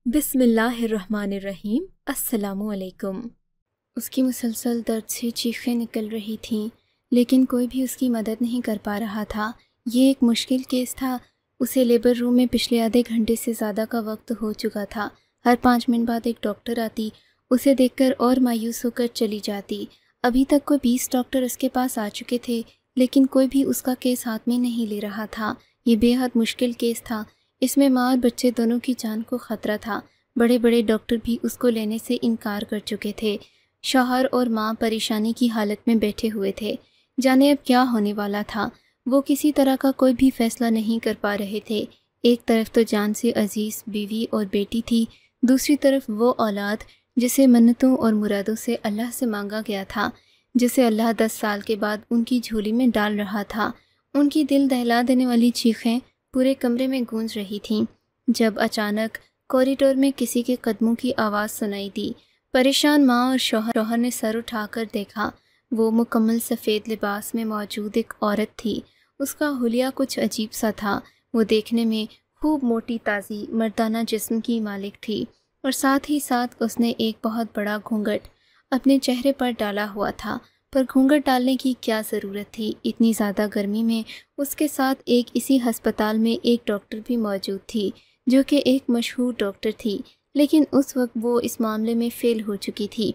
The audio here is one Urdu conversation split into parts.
بسم اللہ الرحمن الرحیم۔ السلام علیکم۔ اس کی مسلسل درد سے چیخیں نکل رہی تھیں، لیکن کوئی بھی اس کی مدد نہیں کر پا رہا تھا۔ یہ ایک مشکل کیس تھا۔ اسے لیبر روم میں پچھلے آدھے گھنٹے سے زیادہ کا وقت ہو چکا تھا۔ ہر 5 منٹ بعد ایک ڈاکٹر آتی، اسے دیکھ کر اور مایوس ہو کر چلی جاتی۔ ابھی تک کوئی 20 ڈاکٹر اس کے پاس آ چکے تھے، لیکن کوئی بھی اس کا کیس ہاتھ میں نہیں لے رہا تھا۔ یہ بے حد مشکل کیس تھا۔ اس میں ماں اور بچے دونوں کی جان کو خطرہ تھا۔ بڑے بڑے ڈاکٹر بھی اس کو لینے سے انکار کر چکے تھے۔ شوہر اور ماں پریشانی کی حالت میں بیٹھے ہوئے تھے، جانے اب کیا ہونے والا تھا۔ وہ کسی طرح کا کوئی بھی فیصلہ نہیں کر پا رہے تھے۔ ایک طرف تو جان سے عزیز بیوی اور بیٹی تھی، دوسری طرف وہ اولاد جسے منتوں اور مرادوں سے اللہ سے مانگا گیا تھا، جسے اللہ 10 سال کے بعد ان کی جھولی میں ڈال رہا تھا۔ ان کی دل دہلا دینے والی چیخیں پورے کمرے میں گونج رہی تھیں، جب اچانک کوریڈور میں کسی کے قدموں کی آواز سنائی دی۔ پریشان ماں اور شوہر نے سر اٹھا کر دیکھا۔ وہ مکمل سفید لباس میں موجود ایک عورت تھی۔ اس کا حلیہ کچھ عجیب سا تھا۔ وہ دیکھنے میں خوب موٹی تازی مردانہ جسم کی مالک تھی، اور ساتھ ہی ساتھ اس نے ایک بہت بڑا گھونگھٹ اپنے چہرے پر ڈالا ہوا تھا۔ پر گھونگھٹ ڈالنے کی کیا ضرورت تھی؟ اتنی زیادہ گرمی میں اس کے ساتھ اسی ہسپتال میں ایک ڈاکٹر بھی موجود تھی، جو کہ ایک مشہور ڈاکٹر تھی، لیکن اس وقت وہ اس معاملے میں فیل ہو چکی تھی۔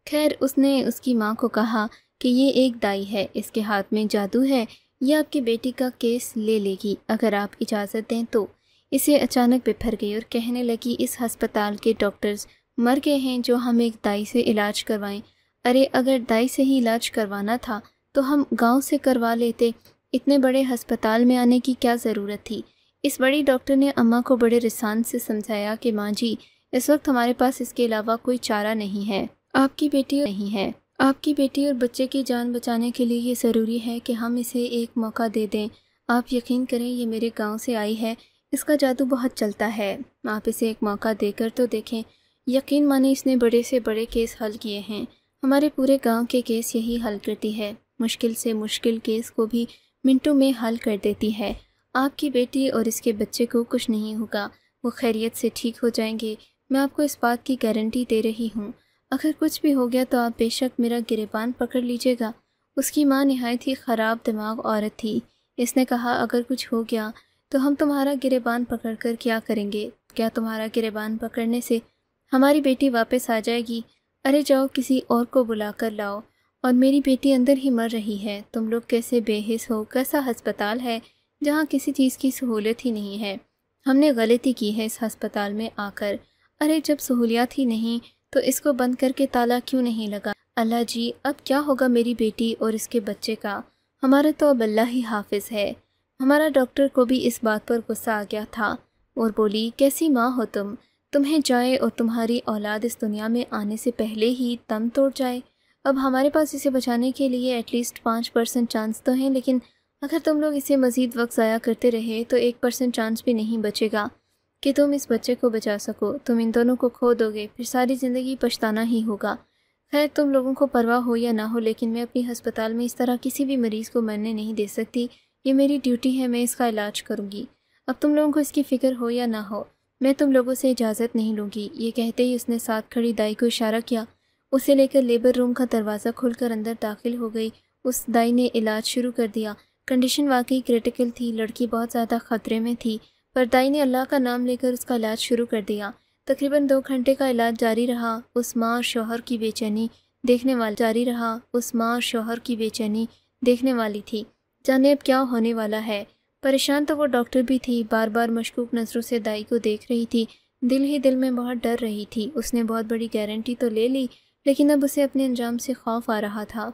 خیر، اس نے اس کی ماں کو کہا کہ یہ ایک دائی ہے، اس کے ہاتھ میں جادو ہے، یہ آپ کی بیٹی کا کیس لے لے گی اگر آپ اجازت دیں تو۔ اسے اچانک بپھر گئی اور کہنے لگی، اس ہسپتال کے ڈاکٹرز مر گئے ہیں جو ہم ایک دائی سے علاج کروائیں۔ ارے اگر دائی سے ہی علاج کروانا تھا تو ہم گاؤں سے کروا لیتے، اتنے بڑے ہسپتال میں آنے کی کیا ضرورت تھی؟ اس بڑی ڈاکٹر نے اماں کو بڑے رسان سے سمجھایا کہ ماں جی، اس وقت ہمارے پاس اس کے علاوہ کوئی چارہ نہیں ہے۔ آپ کی بیٹی نہیں ہے۔ آپ کی بیٹی اور بچے کی جان بچانے کے لیے یہ ضروری ہے کہ ہم اسے ایک موقع دے دیں۔ آپ یقین کریں، یہ میرے گاؤں سے آئی ہے، اس کا جادو بہت چلتا ہے، آپ اسے ایک موقع دے کر تو دیکھیں۔ یقین مانے اس نے بڑے سے بڑے کیس حل کیے ہیں، ہمارے پورے گاؤں کے کیس یہی حل کرتی ہے، مشکل سے مشکل کیس کو بھی منٹوں میں حل کر دیتی ہے۔ آپ کی بیٹی اور اس کے بچے کو کچھ نہیں ہوگا، وہ خیریت سے ٹھیک ہو جائیں گے، میں آپ کو اس بات کی گارنٹی دے رہی ہوں۔ اگر کچھ بھی ہو گیا تو آپ بے شک میرا گریبان پکڑ لیجیے گا۔ اس کی ماں نہایت ہی خراب دماغ عورت تھی۔ اس نے کہا، اگر کچھ ہو گیا تو ہم تمہارا گریبان پکڑ کر کیا کریں گے؟ کیا تمہارا گریبان پکڑنے سے ہماری بیٹی واپس آ جائے گی؟ ارے جاؤ کسی اور کو بلا کر لاؤ، اور میری بیٹی اندر ہی مر رہی ہے، تم لوگ کیسے بے حس ہو؟ کیسا ہسپتال ہے جہاں کسی چیز کی سہولت ہی نہیں ہے؟ ہم نے غلطی کی ہے اس ہسپتال میں آ کر۔ ارے جب سہولیات ہی نہیں تو اس کو بند کر کے تالا کیوں نہیں لگا؟ اللہ جی، اب کیا ہوگا میری بیٹی اور اس کے بچے کا؟ ہمارا تو اب اللہ ہی حافظ ہے۔ ہمارا ڈاکٹر کو بھی اس بات پر غصہ آ گیا تھا اور بولی، کیسی ماں ہو تم؟ تمہیں جائے اور تمہاری اولاد اس دنیا میں آنے سے پہلے ہی دم توڑ جائے۔ اب ہمارے پاس اسے بچانے کے لیے ایٹ لیسٹ 5% چانس تو ہیں، لیکن اگر تم لوگ اسے مزید وقت ضائع کرتے رہے تو 1% چانس بھی نہیں بچے گا کہ تم اس بچے کو بچا سکو۔ تم ان دونوں کو کھو دو گے، پھر ساری زندگی پچھتانا ہی ہوگا۔ خیر، تم لوگوں کو پرواہ ہو یا نہ ہو، لیکن میں اپنی ہسپتال میں اس طرح کسی بھی مریض کو مرنے نہیں دے سکتی۔ یہ میری ڈیوٹی ہے، میں اس کا علاج کروں گی۔ اب تم لوگوں کو اس کی فکر ہو یا نہ ہو، میں تم لوگوں سے اجازت نہیں لوں گی۔ یہ کہتے ہی اس نے ساتھ کھڑی دائی کو اشارہ کیا۔ اسے لے کر لیبر روم کا دروازہ کھول کر اندر داخل ہو گئی۔ اس دائی نے علاج شروع کر دیا۔ کنڈیشن واقعی کریٹیکل تھی، لڑکی بہت زیادہ خطرے میں تھی، پر دائی نے اللہ کا نام لے کر اس کا علاج شروع کر دیا۔ تقریباً 2 گھنٹے کا علاج جاری رہا۔ اس ماں اور شوہر کی بے چینی دیکھنے والی تھی، جانے اب کیا ہونے والا ہے۔ پریشان تو وہ ڈاکٹر بھی تھی، بار بار مشکوک نظروں سے دائی کو دیکھ رہی تھی، دل ہی دل میں بہت ڈر رہی تھی۔ اس نے بہت بڑی گارنٹی تو لے لی، لیکن اب اسے اپنے انجام سے خوف آ رہا تھا۔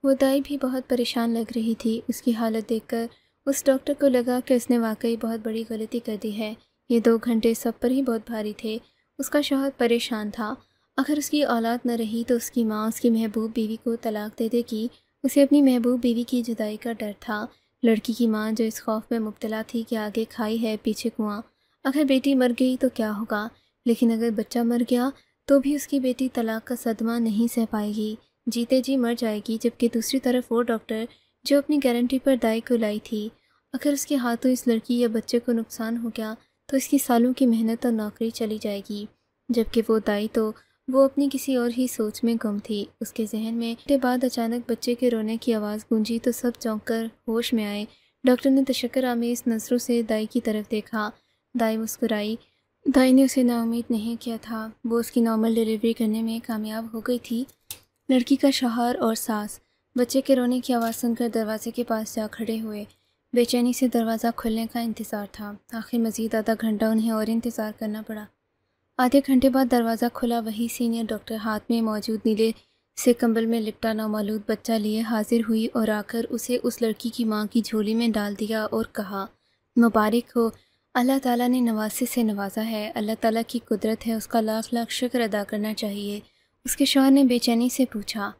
وہ دائی بھی بہت پریشان لگ رہی تھی۔ اس کی حالت دیکھ کر اس ڈاکٹر کو لگا کہ اس نے واقعی بہت بڑی غلطی کر دی ہے۔ یہ 2 گھنٹے سب پر ہی بہت بھاری تھے۔ اس کا شوہر پریشان تھا، اگر اس کی اولاد نہ رہی تو اس کی ماں اس کی محبوب بیوی کو طلاق دے دے گی۔ اسے اپنی محبوب بیوی کی جدائی کا ڈر تھا۔ لڑکی کی ماں جو اس خوف میں مبتلا تھی کہ آگے کھائی ہے پیچھے کنواں، اگر بیٹی مر گئی تو کیا ہوگا؟ لیکن اگر بچہ مر گیا تو بھی اس کی بیٹی طلاق کا صدمہ نہیں سہ پائے گی، جیتے جی مر جائے گی۔ جبکہ دوسری طرف وہ ڈاکٹر جو اپنی گارنٹی پر دائی کو لائی تھی، اگر اس کے ہاتھوں اس لڑکی یا بچے کو نقصان ہو گیا تو اس کی سالوں کی محنت اور نوکری چلی جائے گی۔ جبکہ وہ دائی تو وہ اپنی کسی اور ہی سوچ میں گم تھی۔ اس کے ذہن میں کے بعد اچانک بچے کے رونے کی آواز گونجی تو سب چونک کر ہوش میں آئے۔ ڈاکٹر نے تشکر آمیز نظروں سے دائی کی طرف دیکھا۔ دائی مسکرائی۔ دائی نے اسے نا امید نہیں کیا تھا، وہ اس کی نارمل ڈیلیوری کرنے میں کامیاب ہو گئی تھی۔ لڑکی کا شوہر اور ساس بچے کے رونے کی آواز سن کر دروازے کے پاس جا کھڑے ہوئے۔ بے چینی سے دروازہ کھلنے کا انتظار تھا۔ آخر مزید آدھا گھنٹہ انہیں اور انتظار کرنا پڑا۔ آدھے گھنٹے بعد دروازہ کھلا۔ وہی سینئر ڈاکٹر ہاتھ میں موجود نیلے سے کمبل میں لپٹا نومولود بچہ لیے حاضر ہوئی اور آ کر اسے اس لڑکی کی ماں کی جھولی میں ڈال دیا اور کہا، مبارک ہو، اللہ تعالیٰ نے نوازے سے نوازا ہے، اللہ تعالیٰ کی قدرت ہے، اس کا لاکھ لاکھ شکر ادا کرنا چاہیے۔ اس کے شوہر نے بے چینی سے پوچھا،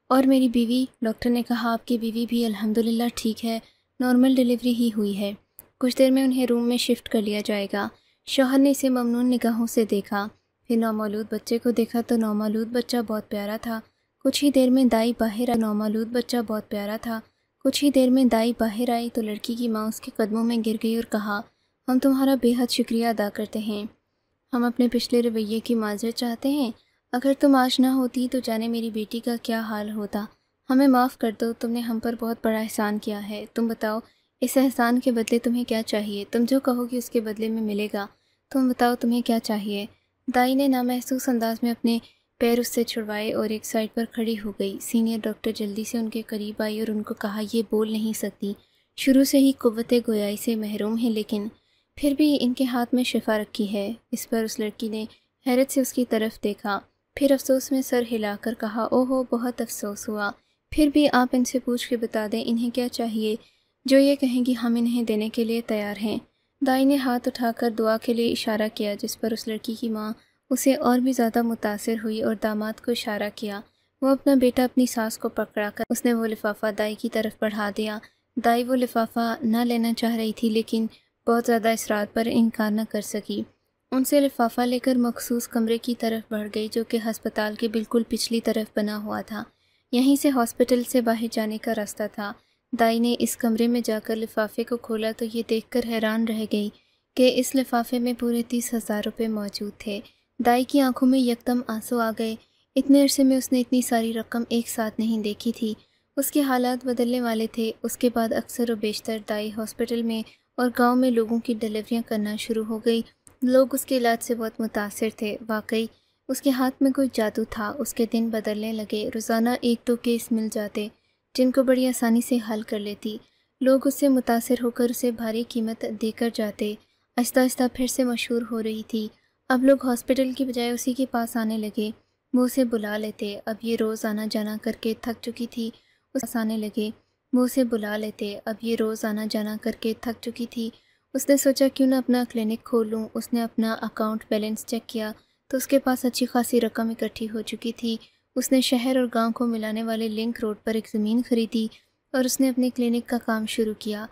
اور میری بیوی؟ ڈاکٹر نے کہا، آپ کی بیوی بھی الحمدللہ ٹھیک ہے، نارمل ڈیلیوری ہی ہوئی ہے، کچھ دیر میں انہیں روم میں شفٹ کر لیا جائے گا۔ شوہر نے اسے ممنون نگاہوں سے دیکھا، پھر نومولود بچے کو دیکھا تو نومولود بچہ بہت پیارا تھا۔ کچھ ہی دیر میں دائی باہر آئی۔ نومولود بچہ بہت پیارا تھا۔ کچھ ہی دیر میں دائی باہر آئی تو لڑکی کی ماں اس کے قدموں میں گر گئی اور کہا، ہم تمہارا بے حد شکریہ ادا کرتے ہیں، ہم اپنے پچھلے رویے کی معذرت چاہتے ہیں، اگر تم آج نہ ہوتی تو جانے میری بیٹی کا کیا حال ہوتا، ہمیں معاف کر دو، تم نے ہم پر بہت بڑا احسان کیا ہے، تم بتاؤ اس احسان کے بدلے تمہیں کیا چاہیے، تم جو کہو گی اس کے بدلے میں ملے گا، تم بتاؤ تمہیں کیا چاہیے۔ دائی نے نامحسوس انداز میں اپنے پیر اس سے چھڑوائے اور ایک سائڈ پر کھڑی ہو گئی۔ سینئر ڈاکٹر جلدی سے ان کے قریب آئی اور ان کو کہا، یہ بول نہیں سکتی، شروع سے ہی قوت گویائی سے محروم ہے، لیکن پھر بھی ان کے ہاتھ میں شفا رکھی ہے۔ اس پر اس لڑکی نے حیرت سے اس کی طرف دیکھا، پھر افسوس میں سر ہلا کر کہا، اوہو بہت افسوس ہوا، پھر بھی آپ ان سے پوچھ کے بتا دیں انہیں کیا چاہیے، جو یہ کہیں گی ہم انہیں دینے کے لیے تیار ہیں۔ دائی نے ہاتھ اٹھا کر دعا کے لیے اشارہ کیا، جس پر اس لڑکی کی ماں اسے اور بھی زیادہ متاثر ہوئی اور داماد کو اشارہ کیا۔ وہ اپنا بیٹا اپنی ساس کو پکڑا کر اس نے وہ لفافہ دائی کی طرف بڑھا دیا۔ دائی وہ لفافہ نہ لینا چاہ رہی تھی، لیکن بہت زیادہ اصرار پر انکار نہ کر سکی۔ ان سے لفافہ لے کر مخصوص کمرے کی طرف بڑھ گئی، جو کہ ہسپتال کے بالکل پچھلی طرف بنا ہوا تھا۔ یہیں سے ہاسپٹل سے باہر جانے کا راستہ تھا۔ دائی نے اس کمرے میں جا کر لفافے کو کھولا تو یہ دیکھ کر حیران رہ گئی کہ اس لفافے میں پورے 30,000 روپے موجود تھے۔ دائی کی آنکھوں میں یکدم آنسو آ گئے۔ اتنے عرصے میں اس نے اتنی ساری رقم ایک ساتھ نہیں دیکھی تھی۔ اس کے حالات بدلنے والے تھے۔ اس کے بعد اکثر و بیشتر دائی ہاسپٹل میں اور گاؤں میں لوگوں کی ڈیلیوریاں کرنا شروع ہو گئی۔ لوگ اس کے علاج سے بہت متاثر تھے۔ واقعی اس کے ہاتھ میں کوئی جادو تھا۔ اس کے دن بدلنے لگے۔ روزانہ ایک دو کیس مل جاتے جن کو بڑی آسانی سے حل کر لیتی۔ لوگ اس سے متاثر ہو کر اسے بھاری قیمت دے کر جاتے۔ آہستہ آہستہ پھر سے مشہور ہو رہی تھی۔ اب لوگ ہاسپٹل کی بجائے اسی کے پاس آنے لگے۔ وہ اسے بلا لیتے۔ اب یہ روز آنا جانا کر کے تھک چکی تھی۔ اس پاس آنے لگے۔ وہ اسے بلا لیتے۔ اب یہ روز آنا جانا کر کے تھک چکی تھی۔ اس نے سوچا کیوں نہ اپنا کلینک کھول لوں۔ اس نے اپنا اکاؤنٹ بیلنس چیک کیا تو اس کے پاس اچھی خاصی رقم اکٹھی ہو چکی تھی۔ اس نے شہر اور گاؤں کو ملانے والے لنک روڈ پر ایک زمین خریدی اور اس نے اپنے کلینک کا کام شروع کیا۔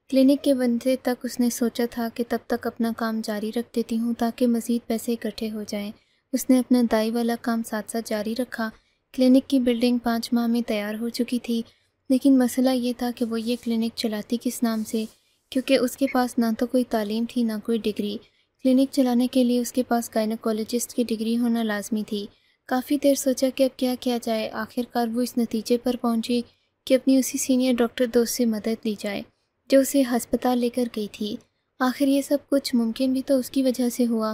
کلینک کے بننے تک اس نے سوچا تھا کہ تب تک اپنا کام جاری رکھ دیتی ہوں تاکہ مزید پیسے اکٹھے ہو جائیں۔ اس نے اپنا دائی والا کام ساتھ ساتھ جاری رکھا۔ کلینک کی بلڈنگ 5 ماہ میں تیار ہو چکی تھی، لیکن مسئلہ یہ تھا کہ وہ یہ کلینک چلاتی کس نام سے، کیونکہ اس کے پاس نہ تو کوئی تعلیم تھی نہ کوئی ڈگری۔ کلینک چلانے کے لیے اس کے پاس گائنیکولوجسٹ کی ڈگری ہونا لازمی تھی۔ کافی دیر سوچا کہ اب کیا کیا جائے۔ آخر کار وہ اس نتیجے پر پہنچی کہ اپنی اسی سینئر ڈاکٹر دوست سے مدد لی جائے جو اسے ہسپتال لے کر گئی تھی۔ آخر یہ سب کچھ ممکن بھی تو اس کی وجہ سے ہوا۔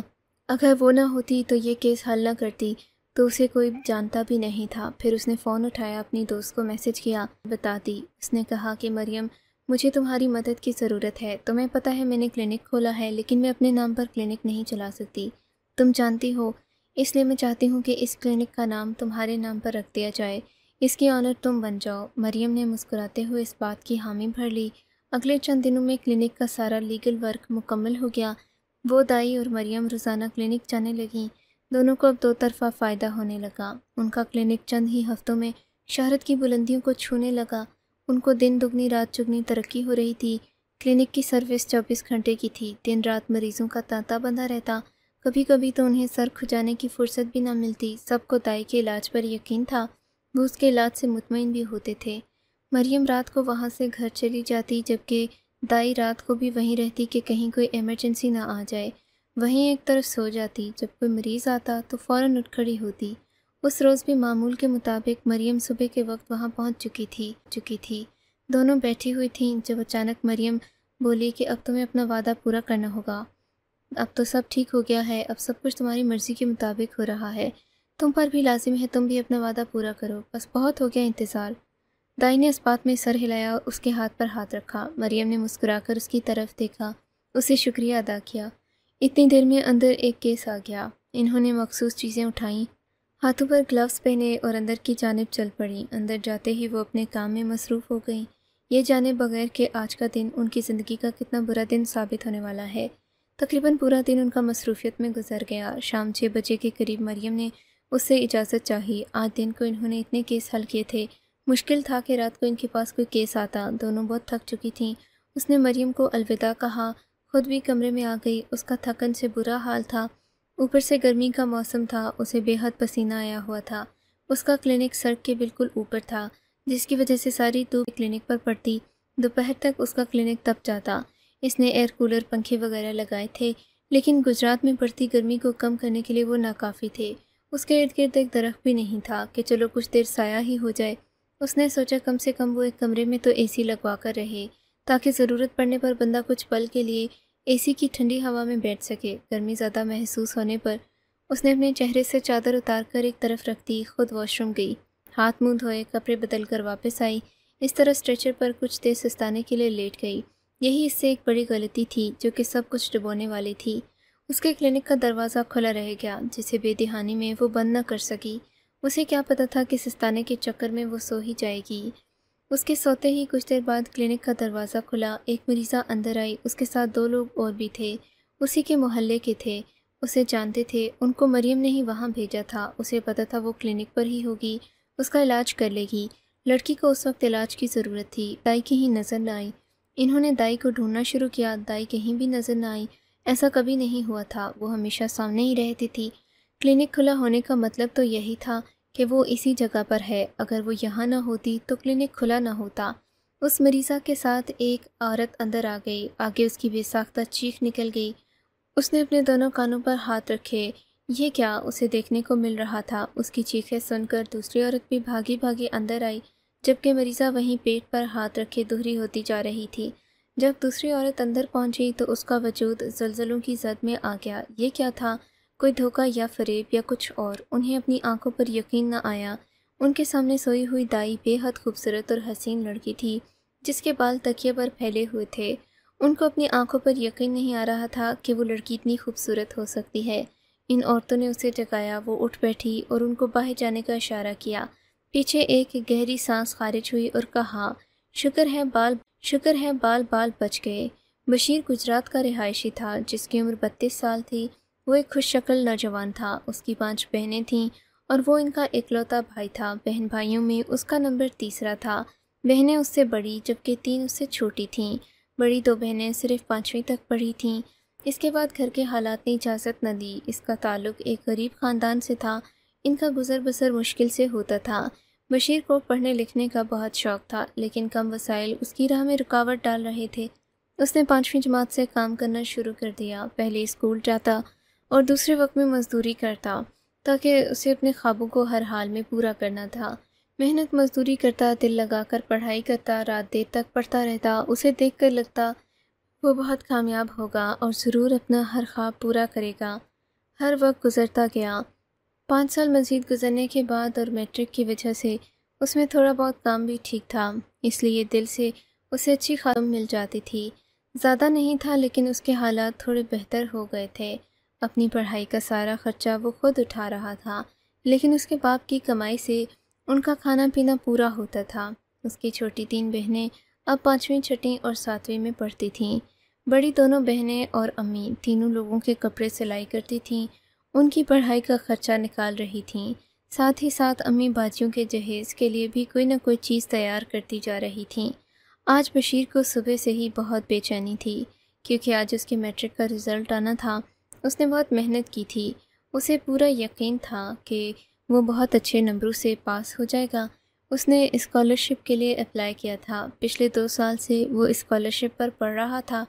اگر وہ نہ ہوتی تو یہ کیس حل نہ کرتی تو اسے کوئی جانتا بھی نہیں تھا۔ پھر اس نے فون اٹھایا، اپنی دوست کو میسج کیا، بتا دی۔ اس نے کہا کہ مریم، مجھے تمہاری مدد کی ضرورت ہے۔ تمہیں پتہ ہے میں نے کلینک کھولا ہے، لیکن میں اپنے نام پر کلینک نہیں چلا سکتی، تم جانتی ہو، اس لیے میں چاہتی ہوں کہ اس کلینک کا نام تمہارے نام پر رکھ دیا جائے، اس کی آنر تم بن جاؤ۔ مریم نے مسکراتے ہوئے اس بات کی حامی بھر لی۔ اگلے چند دنوں میں کلینک کا سارا لیگل ورک مکمل ہو گیا۔ وہ دائی اور مریم روزانہ کلینک جانے لگیں۔ دونوں کو اب دو طرفہ فائدہ ہونے لگا۔ ان کا کلینک چند ہی ہفتوں میں شہرت کی بلندیوں کو چھونے لگا۔ ان کو دن دگنی رات چگنی ترقی ہو رہی تھی۔ کلینک کی سروس 24 گھنٹے کی تھی۔ دن رات مریضوں کا تانتا بندھا رہتا۔ کبھی کبھی تو انہیں سر کھجانے کی فرصت بھی نہ ملتی۔ سب کو دائی کے علاج پر یقین تھا۔ وہ اس کے علاج سے مطمئن بھی ہوتے تھے۔ مریم رات کو وہاں سے گھر چلی جاتی، جبکہ دائی رات کو بھی وہیں رہتی کہ کہیں کوئی ایمرجنسی نہ آ جائے۔ وہیں ایک طرف سو جاتی۔ جب کوئی مریض آتا تو فوراً اٹھ کھڑی ہوتی۔ اس روز بھی معمول کے مطابق مریم صبح کے وقت وہاں پہنچ چکی تھی۔ دونوں بیٹھی ہوئی تھیں جب اچانک مریم بولی کہ اب تمہیں اپنا وعدہ پورا کرنا ہوگا۔ اب تو سب ٹھیک ہو گیا ہے، اب سب کچھ تمہاری مرضی کے مطابق ہو رہا ہے، تم پر بھی لازم ہے تم بھی اپنا وعدہ پورا کرو، بس بہت ہو گیا انتظار۔ دائی نے اس بات میں سر ہلایا اور اس کے ہاتھ پر ہاتھ رکھا۔ مریم نے مسکرا کر اس کی طرف دیکھا، اسے شکریہ ادا کیا۔ اتنی دیر میں اندر ایک کیس آ گیا۔ انہوں نے مخصوص چیزیں اٹھائیں، ہاتھوں پر گلوز پہنے اور اندر کی جانب چل پڑیں۔ اندر جاتے ہی وہ اپنے کام میں مصروف ہو گئیں، یہ جانے بغیر کہ آج کا دن ان کی زندگی کا کتنا برا دن ثابت ہونے والا ہے۔ تقریباً پورا دن ان کا مصروفیت میں گزر گیا۔ شام 6 بجے کے قریب مریم نے اس سے اجازت چاہی۔ آج دن کو انہوں نے اتنے کیس حل کیے تھے، مشکل تھا کہ رات کو ان کے پاس کوئی کیس آتا۔ دونوں بہت تھک چکی تھیں۔ اس نے مریم کو الوداع کہا، خود بھی کمرے میں آ گئی۔ اس کا تھکن سے برا حال تھا، اوپر سے گرمی کا موسم تھا، اسے بے حد پسینہ آیا ہوا تھا۔ اس کا کلینک سڑک کے بالکل اوپر تھا، جس کی وجہ سے ساری دھوپ کلینک پر پڑتی۔ دوپہر تک اس کا کلینک تپ جاتا۔ اس نے ایئر کولر، پنکھے وغیرہ لگائے تھے، لیکن گجرات میں پڑتی گرمی کو کم کرنے کے لیے وہ ناکافی تھے۔ اس کے ارد گرد ایک درخت بھی نہیں تھا کہ چلو کچھ دیر سایہ ہی ہو جائے۔ اس نے سوچا کم سے کم وہ ایک کمرے میں تو اے سی لگوا کر رہے، تاکہ ضرورت پڑنے پر بندہ کچھ پل کے لیے اے سی کی ٹھنڈی ہوا میں بیٹھ سکے۔ گرمی زیادہ محسوس ہونے پر اس نے اپنے چہرے سے چادر اتار کر ایک طرف رکھ دی، خود واش روم گئی، ہاتھ منہ دھوئے، کپڑے بدل کر واپس آئی۔ اس طرح اسٹریچر پر کچھ دیر سستانے کے لیے لیٹ گئی۔ یہی اس سے ایک بڑی غلطی تھی جو کہ سب کچھ ڈبونے والی تھی۔ اس کے کلینک کا دروازہ کھلا رہ گیا، جسے بے دہانی میں وہ بند نہ کر سکی۔ اسے کیا پتہ تھا کہ سستانے کے چکر میں وہ سو ہی جائے گی۔ اس کے سوتے ہی کچھ دیر بعد کلینک کا دروازہ کھلا، ایک مریضہ اندر آئی، اس کے ساتھ 2 لوگ اور بھی تھے، اسی کے محلے کے تھے، اسے جانتے تھے۔ ان کو مریم نے ہی وہاں بھیجا تھا، اسے پتہ تھا وہ کلینک پر ہی ہوگی، اس کا علاج کر لے گی۔ لڑکی کو اس وقت علاج کی ضرورت تھی۔ دائی کہیں نظر نہ آئی۔ انہوں نے دائی کو ڈھونڈنا شروع کیا، دائی کہیں بھی نظر نہ آئی۔ ایسا کبھی نہیں ہوا تھا، وہ ہمیشہ سامنے ہی رہتی تھی۔ کلینک کھلا ہونے کا مطلب تو یہی تھا کہ وہ اسی جگہ پر ہے۔ اگر وہ یہاں نہ ہوتی تو کلینک کھلا نہ ہوتا۔ اس مریضہ کے ساتھ ایک عورت اندر آ گئی، آگے اس کی بے ساختہ چیخ نکل گئی۔ اس نے اپنے دونوں کانوں پر ہاتھ رکھے۔ یہ کیا اسے دیکھنے کو مل رہا تھا؟ اس کی چیخیں سن کر دوسری عورت بھی بھاگی بھاگی اندر آئی، جبکہ مریضہ وہیں پیٹ پر ہاتھ رکھے دوہری ہوتی جا رہی تھی۔ جب دوسری عورت اندر پہنچی تو اس کا وجود زلزلوں کی زد میں آ گیا۔ یہ کیا تھا؟ کوئی دھوکہ یا فریب یا کچھ اور؟ انہیں اپنی آنکھوں پر یقین نہ آیا۔ ان کے سامنے سوئی ہوئی دائی بے حد خوبصورت اور حسین لڑکی تھی، جس کے بال تکیے پر پھیلے ہوئے تھے۔ ان کو اپنی آنکھوں پر یقین نہیں آ رہا تھا کہ وہ لڑکی اتنی خوبصورت ہو سکتی ہے۔ ان عورتوں نے اسے جگایا، وہ اٹھ بیٹھی اور ان کو باہر جانے کا اشارہ کیا۔ پیچھے ایک گہری سانس خارج ہوئی اور کہا، شکر ہے بال بچ گئے۔ بشیر گجرات کا رہائشی تھا، جس کی عمر 32 سال تھی۔ وہ ایک خوش شکل نوجوان تھا۔ اس کی 5 بہنیں تھیں اور وہ ان کا اکلوتا بھائی تھا۔ بہن بھائیوں میں اس کا نمبر تیسرا تھا۔ بہنیں اس سے بڑی جبکہ 3 اس سے چھوٹی تھیں۔ بڑی 2 بہنیں صرف 5ویں تک پڑھی تھیں۔ اس کے بعد گھر کے حالات نے اجازت نہ دی۔ اس کا تعلق ایک غریب خاندان سے تھا۔ ان کا گزر بسر مشکل سے ہوتا تھا۔ بشیر کو پڑھنے لکھنے کا بہت شوق تھا، لیکن کم وسائل اس کی راہ میں رکاوٹ ڈال رہے تھے۔ اس نے 5ویں جماعت سے کام کرنا شروع کر دیا۔ پہلے اسکول جاتا اور دوسرے وقت میں مزدوری کرتا، تاکہ اسے اپنے خوابوں کو ہر حال میں پورا کرنا تھا۔ محنت مزدوری کرتا، دل لگا کر پڑھائی کرتا، رات دیر تک پڑھتا رہتا۔ اسے دیکھ کر لگتا وہ بہت کامیاب ہوگا اور ضرور اپنا ہر خواب پورا کرے گا۔ ہر وقت گزرتا گیا۔ 5 سال مزید گزرنے کے بعد اور میٹرک کی وجہ سے اس میں تھوڑا بہت کام بھی ٹھیک تھا، اس لیے دل سے اسے اچھی خاتم مل جاتی تھی۔ زیادہ نہیں تھا، لیکن اس کے حالات تھوڑے بہتر ہو گئے تھے۔ اپنی پڑھائی کا سارا خرچہ وہ خود اٹھا رہا تھا، لیکن اس کے باپ کی کمائی سے ان کا کھانا پینا پورا ہوتا تھا۔ اس کی چھوٹی 3 بہنیں اب 5ویں، 6ویں اور 7ویں میں پڑھتی تھیں۔ بڑی دونوں بہنیں اور امی تینوں لوگوں کے کپڑے سلائی کرتی تھیں، ان کی پڑھائی کا خرچہ نکال رہی تھیں۔ ساتھ ہی ساتھ امی باجیوں کے جہیز کے لیے بھی کوئی نہ کوئی چیز تیار کرتی جا رہی تھیں۔ آج بشیر کو صبح سے ہی بہت بے چینی تھی، کیونکہ آج اس کے میٹرک کا رزلٹ آنا تھا۔ اس نے بہت محنت کی تھی، اسے پورا یقین تھا کہ وہ بہت اچھے نمبروں سے پاس ہو جائے گا۔ اس نے اسکالرشپ کے لیے اپلائی کیا تھا۔ پچھلے 2 سال سے وہ اسکالرشپ پر پڑھ رہا تھا۔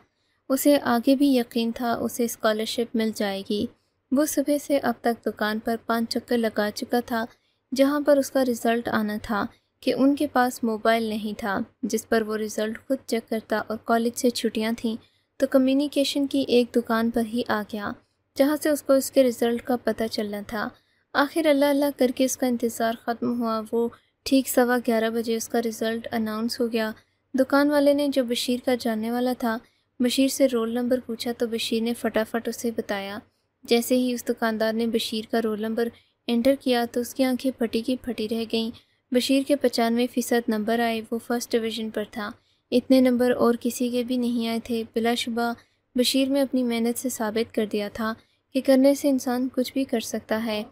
اسے آگے بھی یقین تھا اسے اسکالرشپ مل جائے گی۔ وہ صبح سے اب تک دکان پر 5 چکر لگا چکا تھا جہاں پر اس کا رزلٹ آنا تھا کہ ان کے پاس موبائل نہیں تھا جس پر وہ رزلٹ خود چیک کرتا، اور کالج سے چھٹیاں تھیں تو کمیونیکیشن کی ایک دکان پر ہی آ گیا جہاں سے اس کو اس کے رزلٹ کا پتہ چلنا تھا۔ آخر اللہ اللہ کر کے اس کا انتظار ختم ہوا۔ وہ ٹھیک 11:15 بجے اس کا رزلٹ اناؤنس ہو گیا۔ دکان والے نے جو بشیر کا جاننے والا تھا بشیر سے رول نمبر پوچھا تو بشیر نے فٹافٹ اسے بتایا۔ جیسے ہی اس دکاندار نے بشیر کا رول نمبر انٹر کیا تو اس کی آنکھیں پھٹی کی پھٹی رہ گئیں۔ بشیر کے 95% نمبر آئے، وہ فرسٹ ڈویژن پر تھا۔ اتنے نمبر اور کسی کے بھی نہیں آئے تھے۔ بلا شبہ بشیر نے اپنی محنت سے ثابت کر دیا تھا کہ کرنے سے انسان کچھ بھی کر سکتا ہے۔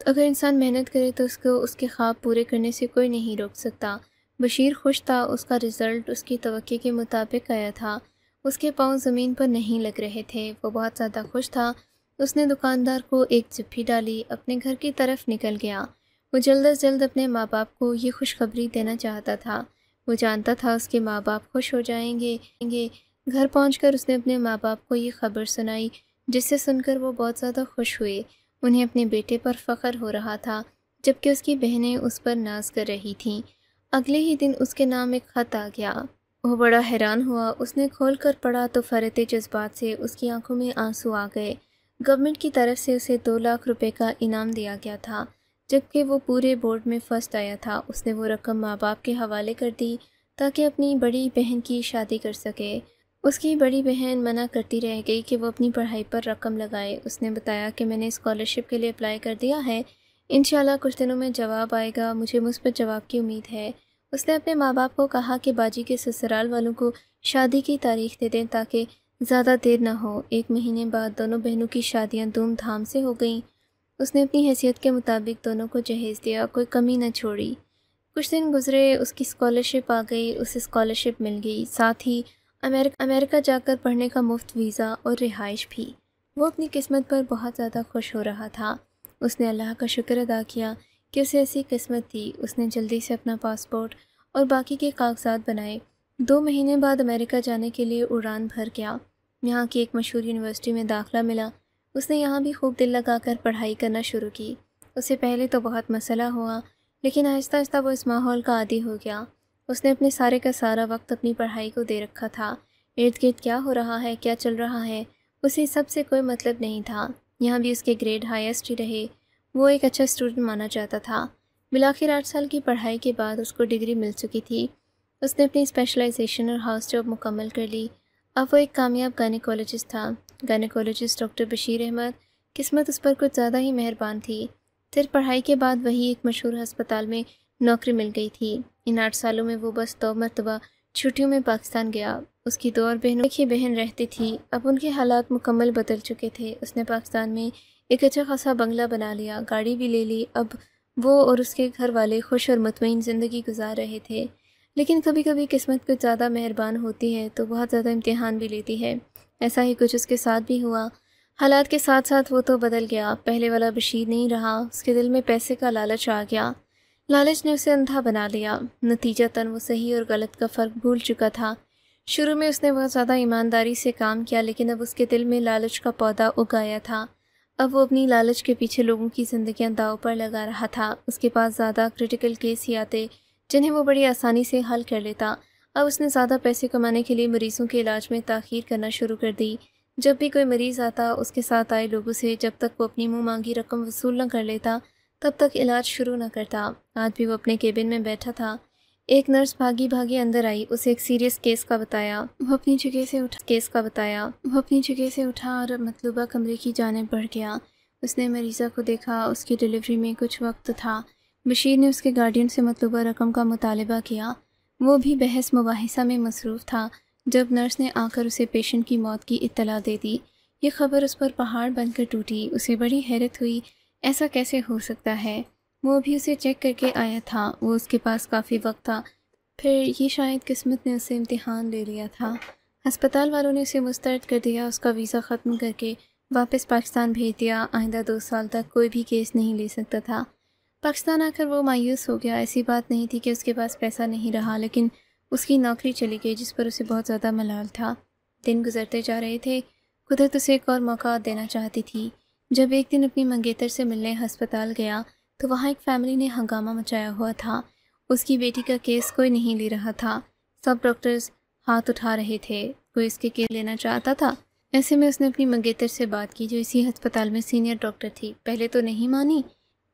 اگر انسان محنت کرے تو اس کو اس کے خواب پورے کرنے سے کوئی نہیں روک سکتا۔ بشیر خوش تھا، اس کا رزلٹ اس کی توقع کے مطابق آیا تھا۔ اس کے پاؤں زمین پر نہیں لگ رہے تھے، وہ بہت زیادہ خوش تھا۔ اس نے دکاندار کو ایک جپھی ڈالی، اپنے گھر کی طرف نکل گیا۔ وہ جلد از جلد اپنے ماں باپ کو یہ خوشخبری دینا چاہتا تھا۔ وہ جانتا تھا اس کے ماں باپ خوش ہو جائیں گے۔ گھر پہنچ کر اس نے اپنے ماں باپ کو یہ خبر سنائی جس سے سن کر وہ بہت زیادہ خوش ہوئے۔ انہیں اپنے بیٹے پر فخر ہو رہا تھا جبکہ اس کی بہنیں اس پر ناز کر رہی تھیں۔ اگلے ہی دن اس کے نام ایک خط آ گیا۔ وہ بڑا حیران ہوا۔ اس نے کھول کر پڑھا تو فرط جذبات سے اس کی آنکھوں میں آنسو آ گئے۔ گورنمنٹ کی طرف سے اسے 2 لاکھ روپے کا انعام دیا گیا تھا جبکہ وہ پورے بورڈ میں فرسٹ آیا تھا۔ اس نے وہ رقم ماں باپ کے حوالے کر دی تاکہ اپنی بڑی بہن کی شادی کر سکے۔ اس کی بڑی بہن منع کرتی رہ گئی کہ وہ اپنی پڑھائی پر رقم لگائے۔ اس نے بتایا کہ میں نے اسکالرشپ کے لیے اپلائی کر دیا ہے، انشاءاللہ کچھ دنوں میں جواب آئے گا، مجھے مثبت جواب کی امید ہے۔ اس نے اپنے ماں باپ کو کہا کہ باجی کے سسرال والوں کو شادی کی تاریخ دے دیں تاکہ زیادہ دیر نہ ہو۔ 1 مہینے بعد دونوں بہنوں کی شادیاں دھوم دھام سے ہو گئیں۔ اس نے اپنی حیثیت کے مطابق دونوں کو جہیز دیا، کوئی کمی نہ چھوڑی۔ کچھ دن گزرے، اس کی اسکالرشپ آ گئی، اسے اسکالرشپ مل گئی، ساتھ ہی امریکہ جا کر پڑھنے کا مفت ویزا اور رہائش بھی۔ وہ اپنی قسمت پر بہت زیادہ خوش ہو رہا تھا۔ اس نے اللہ کا شکر ادا کیا کہ اسے ایسی قسمت دی۔ اس نے جلدی سے اپنا پاسپورٹ اور باقی کے کاغذات بنائے۔ 2 مہینے بعد امریکہ جانے کے لیے اڑان بھر گیا۔ یہاں کی ایک مشہور یونیورسٹی میں داخلہ ملا۔ اس نے یہاں بھی خوب دل لگا کر پڑھائی کرنا شروع کی۔ اسے پہلے تو بہت مسئلہ ہوا لیکن آہستہ آہستہ وہ اس ماحول کا عادی ہو گیا۔ اس نے اپنے سارے کا سارا وقت اپنی پڑھائی کو دے رکھا تھا۔ ارد گرد کیا ہو رہا ہے، کیا چل رہا ہے، اسے سب سے کوئی مطلب نہیں تھا۔ یہاں بھی اس کے گریڈ ہائیسٹ ہی رہے۔ وہ ایک اچھا اسٹوڈنٹ مانا جاتا تھا۔ بالآخر 8 سال کی پڑھائی کے بعد اس کو ڈگری مل چکی تھی۔ اس نے اپنی اسپیشلائزیشن اور ہاؤس جاب مکمل کر لی۔ اب وہ ایک کامیاب گائنیکولوجسٹ تھا۔ گائنیکولوجسٹ ڈاکٹر بشیر احمد۔ قسمت اس پر کچھ زیادہ ہی مہربان تھی۔ پھر پڑھائی کے بعد وہی ایک مشہور ہسپتال میں نوکری مل گئی تھی۔ ان 8 سالوں میں وہ بس 2 مرتبہ چھٹیوں میں پاکستان گیا۔ اس کی 2 اور بہنوں، ایک ہی بہن رہتی تھی۔ اب ان کے حالات مکمل بدل چکے تھے۔ اس نے پاکستان میں ایک اچھا خاصا بنگلہ بنا لیا، گاڑی بھی لے لی۔ اب وہ اور اس کے گھر والے خوش اور مطمئن زندگی گزار رہے تھے۔ لیکن کبھی کبھی قسمت کچھ زیادہ مہربان ہوتی ہے تو بہت زیادہ امتحان بھی لیتی ہے۔ ایسا ہی کچھ اس کے ساتھ بھی ہوا۔ حالات کے ساتھ ساتھ وہ تو بدل گیا، پہلے والا بشیر نہیں رہا۔ اس کے دل میں پیسے کا لالچ آ گیا۔ لالچ نے اسے اندھا بنا لیا۔ نتیجتاً وہ صحیح اور غلط کا فرق بھول چکا تھا۔ شروع میں اس نے بہت زیادہ ایمانداری سے کام کیا لیکن اب اس کے دل میں لالچ کا پودا اگایا تھا۔ اب وہ اپنی لالچ کے پیچھے لوگوں کی زندگیاں داؤ پر لگا رہا تھا۔ اس کے پاس زیادہ کریٹیکل کیس ہی آتے جنہیں وہ بڑی آسانی سے حل کر لیتا۔ اب اس نے زیادہ پیسے کمانے کے لیے مریضوں کے علاج میں تاخیر کرنا شروع کر دی۔ جب بھی کوئی مریض آتا اس کے ساتھ آئے لوگوں سے جب تک وہ اپنی منہ مانگی رقم وصول نہ کر لیتا تب تک علاج شروع نہ کرتا۔ آج بھی وہ اپنے کیبن میں بیٹھا تھا۔ ایک نرس بھاگی بھاگی اندر آئی، اسے ایک سیریس کیس کا بتایا۔ وہ اپنی جگہ سے اٹھا اور مطلوبہ کمرے کی جانب بڑھ گیا۔ اس نے مریضہ کو دیکھا۔ اس کی ڈیلیوری میں کچھ وقت تھا۔ بشیر نے اس کے گارڈین سے مطلوبہ رقم کا مطالبہ کیا۔ وہ بھی بحث مباحثہ میں مصروف تھا جب نرس نے آ کر اسے پیشنٹ کی موت کی اطلاع دے دی۔ یہ خبر اس پر پہاڑ بن کر ٹوٹی۔ اسے بڑی حیرت ہوئی، ایسا کیسے ہو سکتا ہے؟ وہ بھی اسے چیک کر کے آیا تھا۔ وہ اس کے پاس کافی وقت تھا، پھر یہ شاید قسمت نے اسے امتحان لے لیا تھا۔ ہسپتال والوں نے اسے مسترد کر دیا، اس کا ویزا ختم کر کے واپس پاکستان بھیج دیا۔ آئندہ 2 سال تک کوئی بھی کیس نہیں لے سکتا تھا۔ پاکستان آ کر وہ مایوس ہو گیا۔ ایسی بات نہیں تھی کہ اس کے پاس پیسہ نہیں رہا، لیکن اس کی نوکری چلی گئی جس پر اسے بہت زیادہ ملال تھا۔ دن گزرتے جا رہے تھے، قدرت اسے ایک اور موقع دینا چاہتی تھی۔ جب ایک دن اپنی منگیتر سے ملنے ہسپتال گیا تو وہاں ایک فیملی نے ہنگامہ مچایا ہوا تھا۔ اس کی بیٹی کا کیس کوئی نہیں لے رہا تھا، سب ڈاکٹرز ہاتھ اٹھا رہے تھے، کوئی اس کے کیس لینا چاہتا تھا۔ ایسے میں اس نے اپنی منگیتر سے بات کی جو اسی ہسپتال میں سینئر ڈاکٹر تھی۔ پہلے تو نہیں مانی،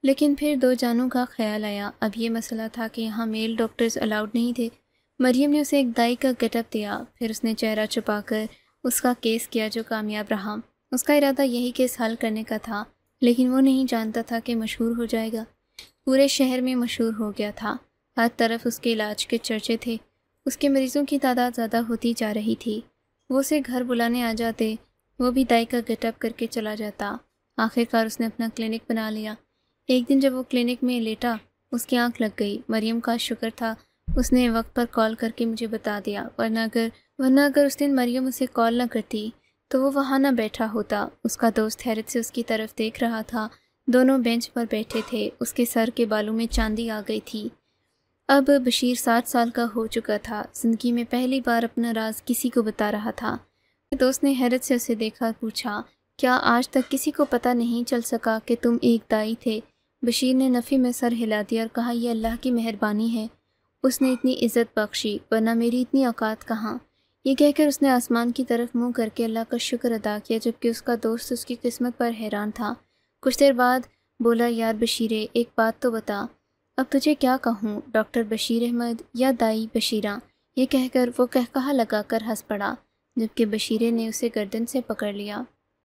لیکن پھر دو جانوں کا خیال آیا۔ اب یہ مسئلہ تھا کہ یہاں میل ڈاکٹرز الاؤڈ نہیں تھے۔ مریم نے اسے ایک دائی کا گیٹ اپ دیا، پھر اس نے چہرہ چھپا کر اس کا کیس کیا جو کامیاب رہا۔ اس کا ارادہ یہی کیس حل کرنے کا تھا، لیکن وہ نہیں جانتا تھا کہ مشہور ہو جائے گا۔ پورے شہر میں مشہور ہو گیا تھا، ہر طرف اس کے علاج کے چرچے تھے۔ اس کے مریضوں کی تعداد زیادہ ہوتی جا رہی تھی۔ وہ اسے گھر بلانے آ جاتے، وہ بھی دائی کا گیٹ اپ کر کے چلا جاتا۔ آخرکار اس نے اپنا کلینک بنا لیا۔ ایک دن جب وہ کلینک میں لیٹا، اس کی آنکھ لگ گئی۔ مریم کا شکر تھا اس نے وقت پر کال کر کے مجھے بتا دیا، ورنہ اگر اس دن مریم اسے کال نہ کرتی تو وہ وہاں نہ بیٹھا ہوتا۔ اس کا دوست حیرت سے اس کی طرف دیکھ رہا تھا۔ دونوں بینچ پر بیٹھے تھے، اس کے سر کے بالوں میں چاندی آ گئی تھی۔ اب بشیر 60 سال کا ہو چکا تھا، زندگی میں پہلی بار اپنا راز کسی کو بتا رہا تھا۔ دوست نے حیرت سے اسے دیکھا، پوچھا، کیا آج تک کسی کو پتہ نہیں چل سکا کہ تم ایک دائی تھے؟ بشیر نے نفی میں سر ہلا دیا اور کہا، یہ اللہ کی مہربانی ہے، اس نے اتنی عزت بخشی، ورنہ میری اتنی اوقات کہاں۔ یہ کہہ کر اس نے آسمان کی طرف منہ کر کے اللہ کا شکر ادا کیا، جبکہ اس کا دوست اس کی قسمت پر حیران تھا۔ کچھ دیر بعد بولا، یار بشیرے، ایک بات تو بتا، اب تجھے کیا کہوں، ڈاکٹر بشیر احمد یا دائی بشیرہ؟ یہ کہہ کر وہ قہقہہ لگا کر ہنس پڑا، جبکہ بشیرے نے اسے گردن سے پکڑ لیا۔